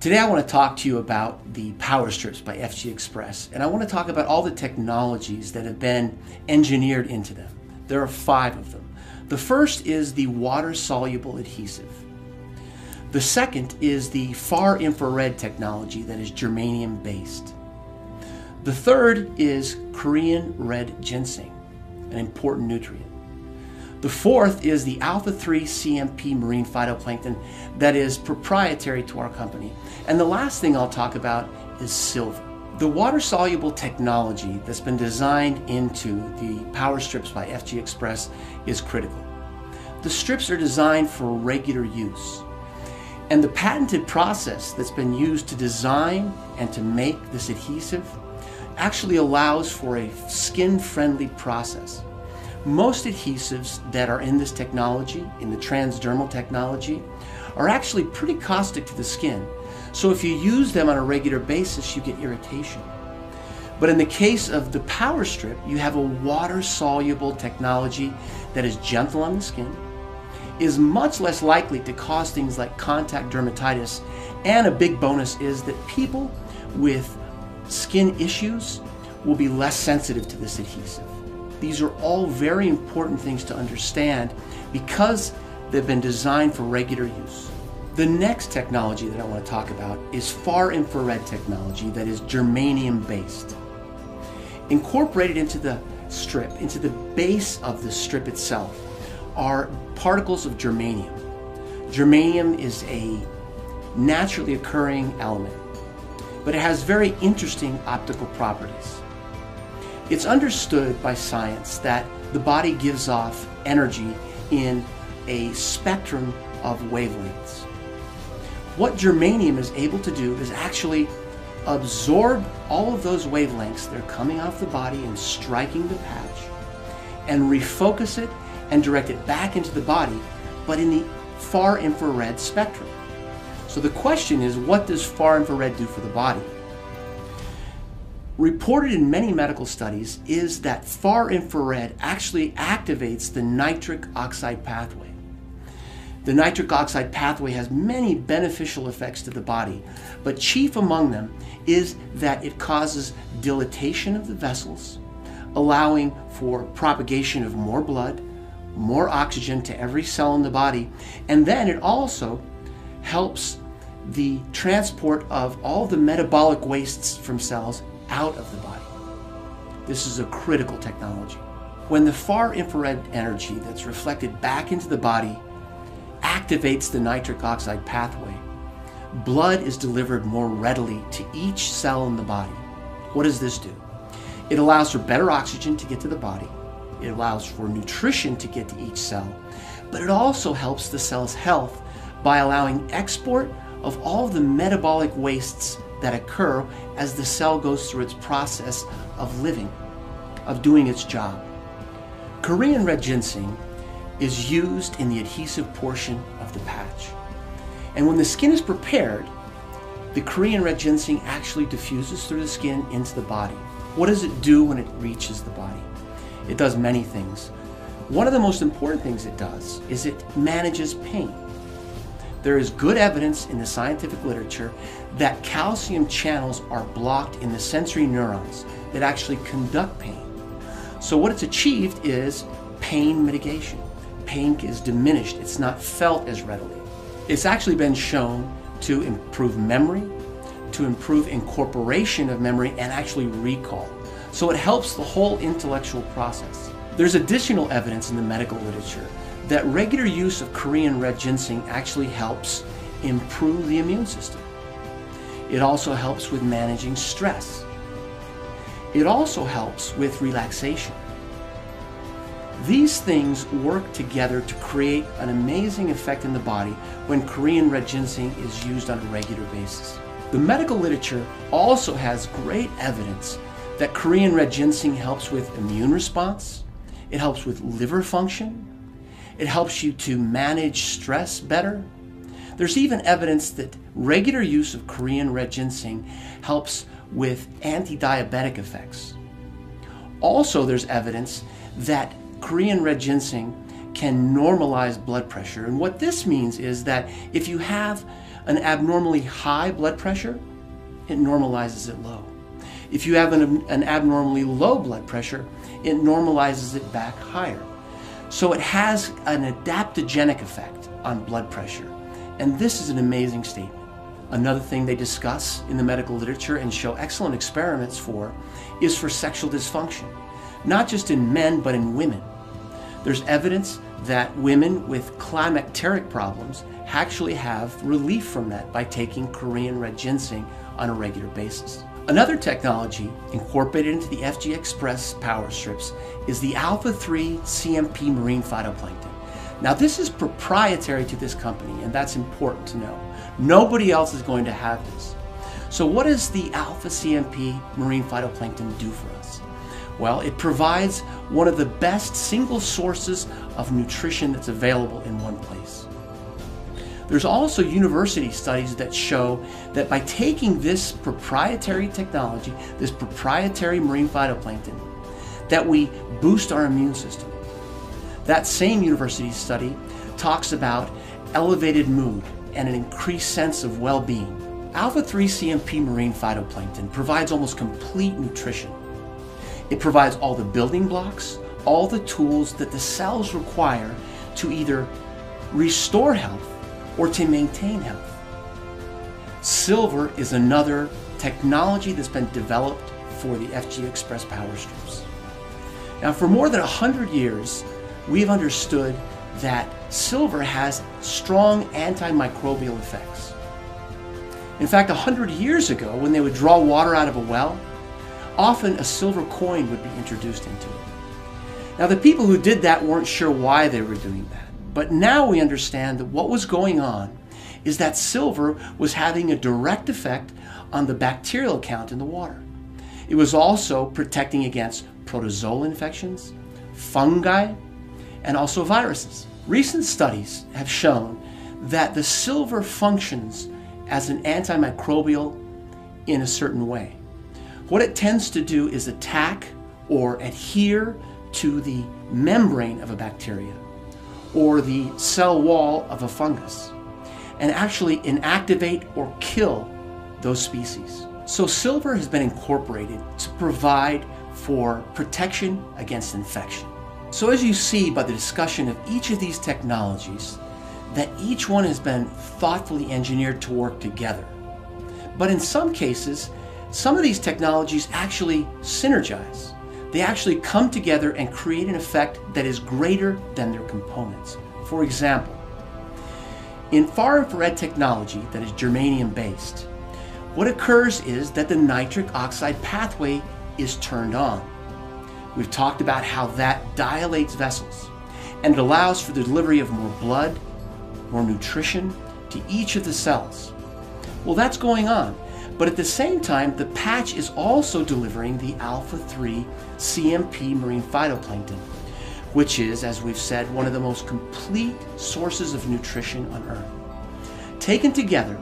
Today I want to talk to you about the Power Strips by FG Xpress, and I want to talk about all the technologies that have been engineered into them. There are 5 of them. The first is the water-soluble adhesive. The second is the far infrared technology that is germanium-based. The third is Korean red ginseng, an important nutrient. The fourth is the alpha-3 CMP marine phytoplankton that is proprietary to our company. And the last thing I'll talk about is silver. The water-soluble technology that's been designed into the Power Strips by FG Xpress is critical. The strips are designed for regular use. And the patented process that's been used to design and to make this adhesive actually allows for a skin-friendly process. Most adhesives that are in this technology, in the transdermal technology, are actually pretty caustic to the skin. So if you use them on a regular basis, you get irritation. But in the case of the Power Strip, you have a water-soluble technology that is gentle on the skin, is much less likely to cause things like contact dermatitis, and a big bonus is that people with skin issues will be less sensitive to this adhesive. These are all very important things to understand because they've been designed for regular use. The next technology that I want to talk about is far infrared technology that is germanium based. Incorporated into the strip, into the base of the strip itself, are particles of germanium. Germanium is a naturally occurring element, but it has very interesting optical properties. It's understood by science that the body gives off energy in a spectrum of wavelengths. What germanium is able to do is actually absorb all of those wavelengths that are coming off the body and striking the patch, and refocus it and direct it back into the body, but in the far infrared spectrum. So the question is, what does far infrared do for the body? Reported in many medical studies is that far infrared actually activates the nitric oxide pathway. The nitric oxide pathway has many beneficial effects to the body, but chief among them is that it causes dilatation of the vessels, allowing for propagation of more blood, more oxygen to every cell in the body, and then it also helps the transport of all the metabolic wastes from cells out of the body. This is a critical technology. When the far infrared energy that's reflected back into the body activates the nitric oxide pathway, blood is delivered more readily to each cell in the body. What does this do? It allows for better oxygen to get to the body. It allows for nutrition to get to each cell, but it also helps the cell's health by allowing export of all of the metabolic wastes that occur as the cell goes through its process of living, of doing its job. Korean red ginseng is used in the adhesive portion of the patch. And when the skin is prepared, the Korean red ginseng actually diffuses through the skin into the body. What does it do when it reaches the body? It does many things. One of the most important things it does is it manages pain. There is good evidence in the scientific literature that calcium channels are blocked in the sensory neurons that actually conduct pain. So what it's achieved is pain mitigation. Pain is diminished. It's not felt as readily. It's actually been shown to improve memory, to improve incorporation of memory, and actually recall. So it helps the whole intellectual process. There's additional evidence in the medical literature that regular use of Korean red ginseng actually helps improve the immune system. It also helps with managing stress. It also helps with relaxation. These things work together to create an amazing effect in the body when Korean red ginseng is used on a regular basis. The medical literature also has great evidence that Korean red ginseng helps with immune response, it helps with liver function, it helps you to manage stress better. There's even evidence that regular use of Korean red ginseng helps with anti-diabetic effects. Also, there's evidence that Korean red ginseng can normalize blood pressure. And what this means is that if you have an abnormally high blood pressure, it normalizes it low. If you have an abnormally low blood pressure, it normalizes it back higher. So it has an adaptogenic effect on blood pressure. And this is an amazing statement. Another thing they discuss in the medical literature and show excellent experiments for is for sexual dysfunction, not just in men, but in women. There's evidence that women with climacteric problems actually have relief from that by taking Korean red ginseng on a regular basis. Another technology incorporated into the FG Xpress Power Strips is the alpha-3 CMP marine phytoplankton. Now this is proprietary to this company, and that's important to know. Nobody else is going to have this. So what does the alpha CMP marine phytoplankton do for us? Well, it provides one of the best single sources of nutrition that's available in one place. There's also university studies that show that by taking this proprietary technology, this proprietary marine phytoplankton, that we boost our immune system. That same university study talks about elevated mood and an increased sense of well-being. Alpha-3 CMP marine phytoplankton provides almost complete nutrition. It provides all the building blocks, all the tools that the cells require to either restore health or to maintain health. Silver is another technology that's been developed for the FG Xpress Power Strips. Now, for more than 100 years, we've understood that silver has strong antimicrobial effects. In fact, 100 years ago, when they would draw water out of a well, often a silver coin would be introduced into it. Now, the people who did that weren't sure why they were doing that, but now we understand that what was going on is that silver was having a direct effect on the bacterial count in the water. It was also protecting against protozoal infections, fungi, and also viruses. Recent studies have shown that the silver functions as an antimicrobial in a certain way. What it tends to do is attack or adhere to the membrane of a bacteria or the cell wall of a fungus and actually inactivate or kill those species. So silver has been incorporated to provide for protection against infection. So as you see by the discussion of each of these technologies, that each one has been thoughtfully engineered to work together. But in some cases, some of these technologies actually synergize. They actually come together and create an effect that is greater than their components. For example, in far infrared technology that is germanium based, what occurs is that the nitric oxide pathway is turned on. We've talked about how that dilates vessels and it allows for the delivery of more blood, more nutrition to each of the cells. Well, that's going on, but at the same time, the patch is also delivering the alpha-3 CMP marine phytoplankton, which is, as we've said, one of the most complete sources of nutrition on Earth. Taken together,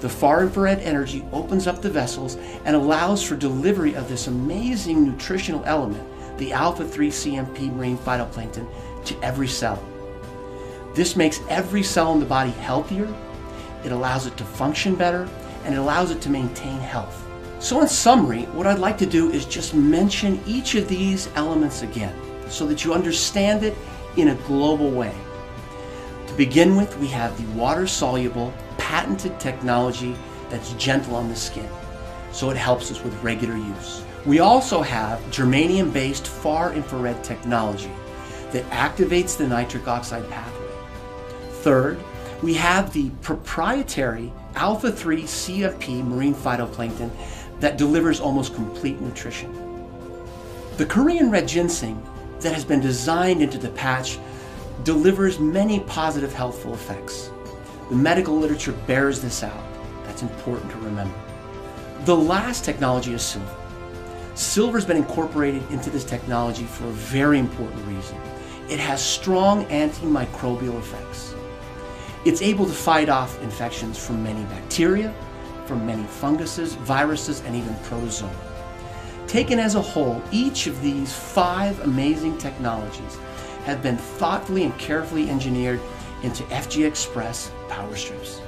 the far infrared energy opens up the vessels and allows for delivery of this amazing nutritional element, the alpha-3 CMP marine phytoplankton, to every cell. This makes every cell in the body healthier, it allows it to function better, and it allows it to maintain health. So in summary, what I'd like to do is just mention each of these elements again so that you understand it in a global way. To begin with, we have the water-soluble, patented technology that's gentle on the skin, so it helps us with regular use. We also have germanium-based far infrared technology that activates the nitric oxide pathway. Third, we have the proprietary alpha-3 CMP marine phytoplankton that delivers almost complete nutrition. The Korean red ginseng that has been designed into the patch delivers many positive healthful effects. The medical literature bears this out. That's important to remember. The last technology is silver. Silver has been incorporated into this technology for a very important reason. It has strong antimicrobial effects. It's able to fight off infections from many bacteria, from many funguses, viruses, and even protozoa. Taken as a whole, each of these 5 amazing technologies have been thoughtfully and carefully engineered into FG Xpress Power Strips.